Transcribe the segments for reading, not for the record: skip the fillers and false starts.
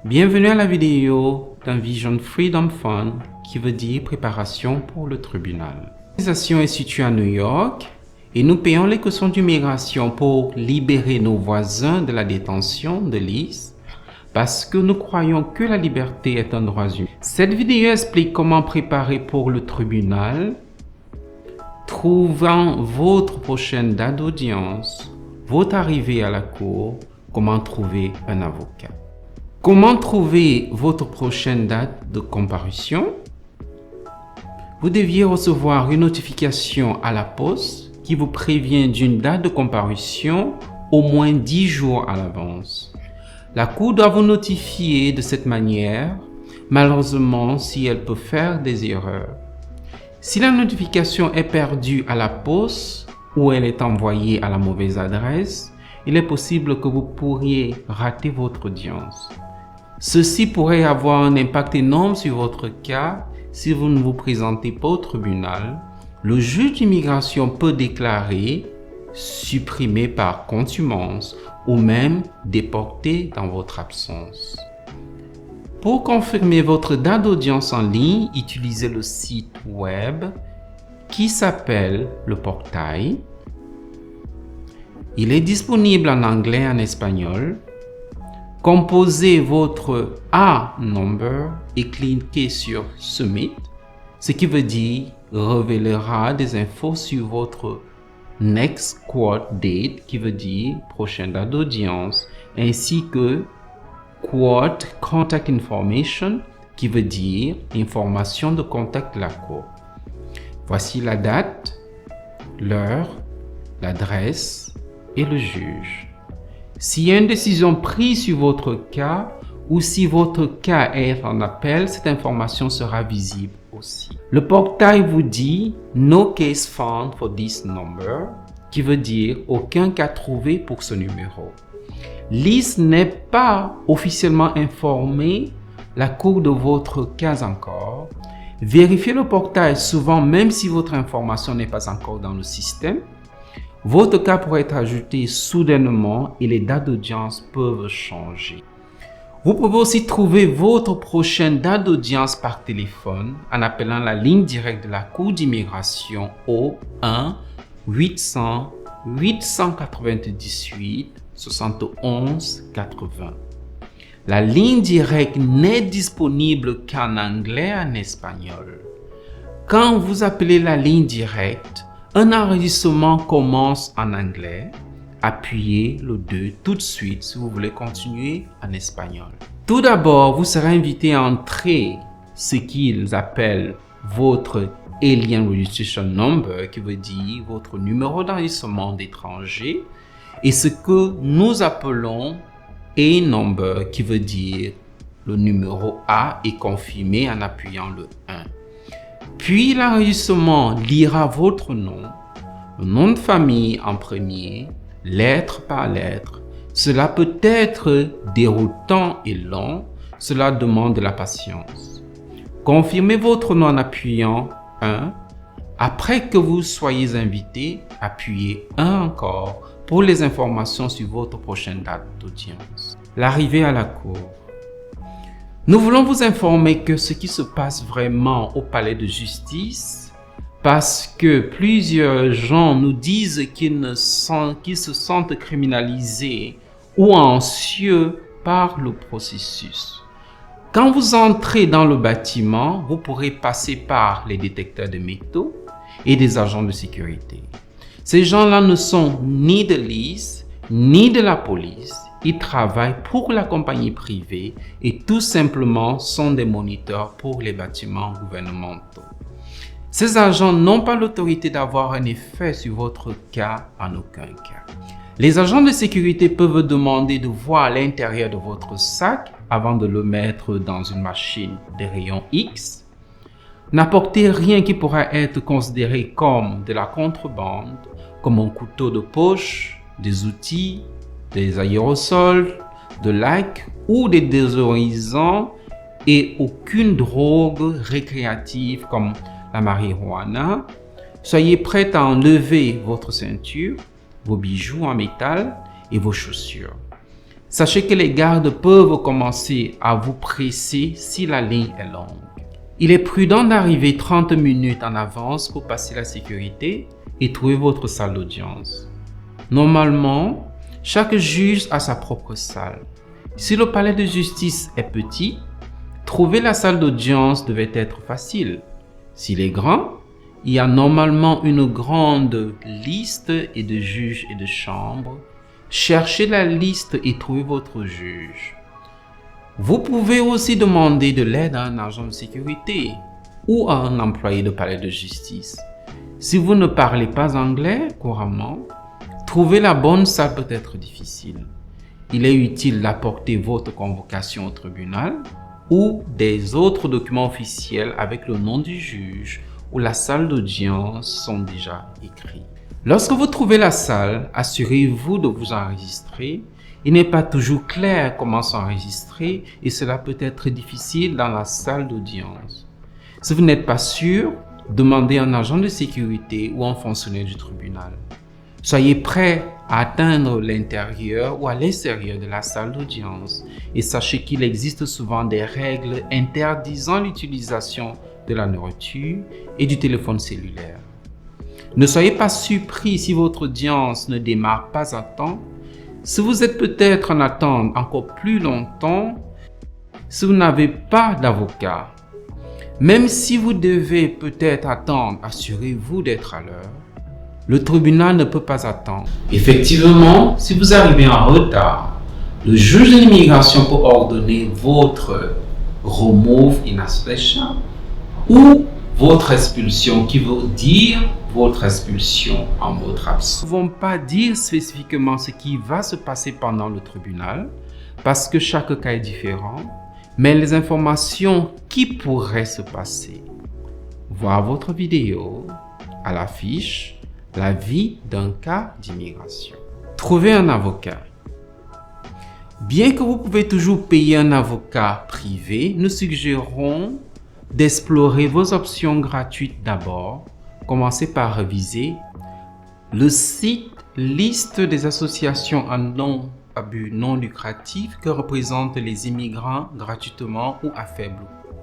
Bienvenue à la vidéo d'Envision Freedom Fund qui veut dire préparation pour le tribunal. L'organisation est située à New York et nous payons les cautions d'immigration pour libérer nos voisins de la détention de l'ICE parce que nous croyons que la liberté est un droit humain. Cette vidéo explique comment préparer pour le tribunal, trouvant votre prochaine date d'audience, votre arrivée à la cour, comment trouver un avocat. Comment trouver votre prochaine date de comparution? Vous deviez recevoir une notification à la poste qui vous prévient d'une date de comparution au moins 10 jours à l'avance. La Cour doit vous notifier de cette manière, malheureusement si elle peut faire des erreurs. Si la notification est perdue à la poste ou elle est envoyée à la mauvaise adresse, il est possible que vous pourriez rater votre audience. Ceci pourrait avoir un impact énorme sur votre cas si vous ne vous présentez pas au tribunal. Le juge d'immigration peut déclarer supprimé par contumace ou même déporté dans votre absence. Pour confirmer votre date d'audience en ligne, utilisez le site web qui s'appelle le portail. Il est disponible en anglais et en espagnol. Composez votre A-number et cliquez sur Submit, ce qui veut dire révélera des infos sur votre Next Court Date, qui veut dire prochaine date d'audience, ainsi que Court Contact Information, qui veut dire information de contact de la cour. Voici la date, l'heure, l'adresse et le juge. S'il y a une décision prise sur votre cas ou si votre cas est en appel, cette information sera visible aussi. Le portail vous dit « No case found for this number » qui veut dire « aucun cas trouvé pour ce numéro ». L'ICE n'est pas officiellement informé la cour de votre cas encore. Vérifiez le portail souvent même si votre information n'est pas encore dans le système. Votre cas pourrait être ajouté soudainement et les dates d'audience peuvent changer. Vous pouvez aussi trouver votre prochaine date d'audience par téléphone en appelant la ligne directe de la Cour d'immigration au 1-800-898-71-80. La ligne directe n'est disponible qu'en anglais et en espagnol. Quand vous appelez la ligne directe, un enregistrement commence en anglais. Appuyez le 2 tout de suite si vous voulez continuer en espagnol. Tout d'abord, vous serez invité à entrer ce qu'ils appellent votre Alien Registration Number, qui veut dire votre numéro d'enregistrement d'étranger, et ce que nous appelons A Number, qui veut dire le numéro A est confirmé en appuyant le 1. Puis l'enregistrement lira votre nom, le nom de famille en premier, lettre par lettre. Cela peut être déroutant et long, cela demande de la patience. Confirmez votre nom en appuyant 1. Après que vous soyez invité, appuyez 1 encore pour les informations sur votre prochaine date d'audience. L'arrivée à la cour. Nous voulons vous informer que ce qui se passe vraiment au palais de justice, parce que plusieurs gens nous disent qu'ils se sentent criminalisés ou anxieux par le processus. Quand vous entrez dans le bâtiment, vous pourrez passer par les détecteurs de métaux et des agents de sécurité. Ces gens-là ne sont ni de l'ICE, ni de la police. Ils travaillent pour la compagnie privée et tout simplement sont des moniteurs pour les bâtiments gouvernementaux. Ces agents n'ont pas l'autorité d'avoir un effet sur votre cas en aucun cas. Les agents de sécurité peuvent demander de voir l'intérieur de votre sac avant de le mettre dans une machine de rayon X. N'apportez rien qui pourra être considéré comme de la contrebande, comme un couteau de poche, des outils, des aérosols, de lac ou des désodorisants et aucune drogue récréative comme la marijuana. Soyez prêt à enlever votre ceinture, vos bijoux en métal et vos chaussures. Sachez que les gardes peuvent commencer à vous presser si la ligne est longue. Il est prudent d'arriver 30 minutes en avance pour passer la sécurité et trouver votre salle d'audience. Normalement, chaque juge a sa propre salle. Si le palais de justice est petit, trouver la salle d'audience devait être facile. S'il est grand, il y a normalement une grande liste de juges et de chambres. Cherchez la liste et trouvez votre juge. Vous pouvez aussi demander de l'aide à un agent de sécurité ou à un employé de palais de justice. Si vous ne parlez pas anglais couramment, trouver la bonne salle peut être difficile. Il est utile d'apporter votre convocation au tribunal ou des autres documents officiels avec le nom du juge ou la salle d'audience sont déjà écrits. Lorsque vous trouvez la salle, assurez-vous de vous enregistrer. Il n'est pas toujours clair comment s'enregistrer et cela peut être difficile dans la salle d'audience. Si vous n'êtes pas sûr, demandez à un agent de sécurité ou un fonctionnaire du tribunal. Soyez prêt à atteindre l'intérieur ou à l'extérieur de la salle d'audience et sachez qu'il existe souvent des règles interdisant l'utilisation de la nourriture et du téléphone cellulaire. Ne soyez pas surpris si votre audience ne démarre pas à temps. Si vous êtes peut-être en attente encore plus longtemps, si vous n'avez pas d'avocat, même si vous devez peut-être attendre, assurez-vous d'être à l'heure. Le tribunal ne peut pas attendre. Effectivement, si vous arrivez en retard, le juge de l'immigration peut ordonner votre remove in absentia ou votre expulsion, qui veut dire votre expulsion en votre absence. Nous ne pouvons pas dire spécifiquement ce qui va se passer pendant le tribunal parce que chaque cas est différent, mais les informations qui pourraient se passer. Voir votre vidéo à l'affiche, la vie d'un cas d'immigration. Trouver un avocat. Bien que vous pouvez toujours payer un avocat privé, nous suggérons d'explorer vos options gratuites d'abord. Commencez par réviser le site liste des associations à but non lucratif que représentent les immigrants gratuitement ou à faible coût.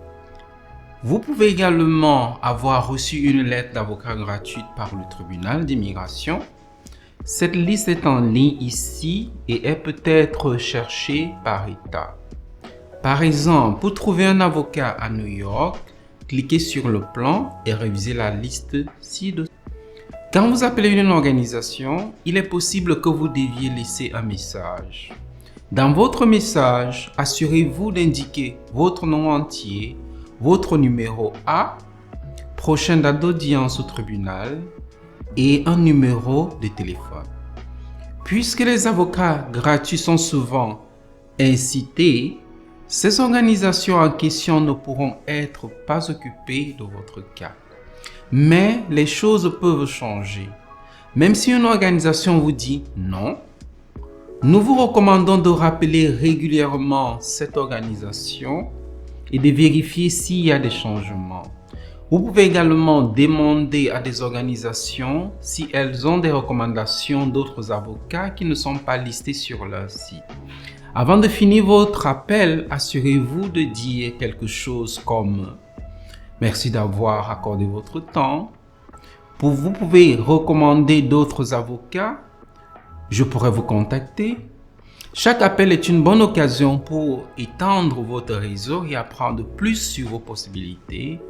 Vous pouvez également avoir reçu une lettre d'avocat gratuite par le tribunal d'immigration. Cette liste est en ligne ici et est peut-être recherchée par État. Par exemple, pour trouver un avocat à New York, cliquez sur le plan et révisez la liste ci-dessous. Quand vous appelez une organisation, il est possible que vous deviez laisser un message. Dans votre message, assurez-vous d'indiquer votre nom entier, votre numéro A, prochaine date d'audience au tribunal et un numéro de téléphone. Puisque les avocats gratuits sont souvent incités, ces organisations en question ne pourront être pas occupées de votre cas. Mais les choses peuvent changer. Même si une organisation vous dit non, nous vous recommandons de rappeler régulièrement cette organisation et de vérifier s'il y a des changements. Vous pouvez également demander à des organisations si elles ont des recommandations d'autres avocats qui ne sont pas listés sur leur site. Avant de finir votre appel, assurez-vous de dire quelque chose comme « Merci d'avoir accordé votre temps. Vous pouvez recommander d'autres avocats. Je pourrais vous contacter. » Chaque appel est une bonne occasion pour étendre votre réseau et apprendre plus sur vos possibilités.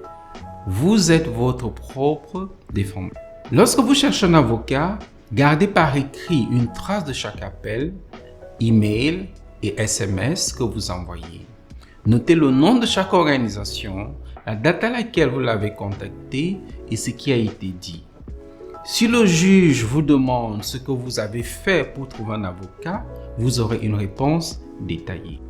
Vous êtes votre propre défenseur. Lorsque vous cherchez un avocat, gardez par écrit une trace de chaque appel, email et SMS que vous envoyez. Notez le nom de chaque organisation, la date à laquelle vous l'avez contacté et ce qui a été dit. Si le juge vous demande ce que vous avez fait pour trouver un avocat, vous aurez une réponse détaillée.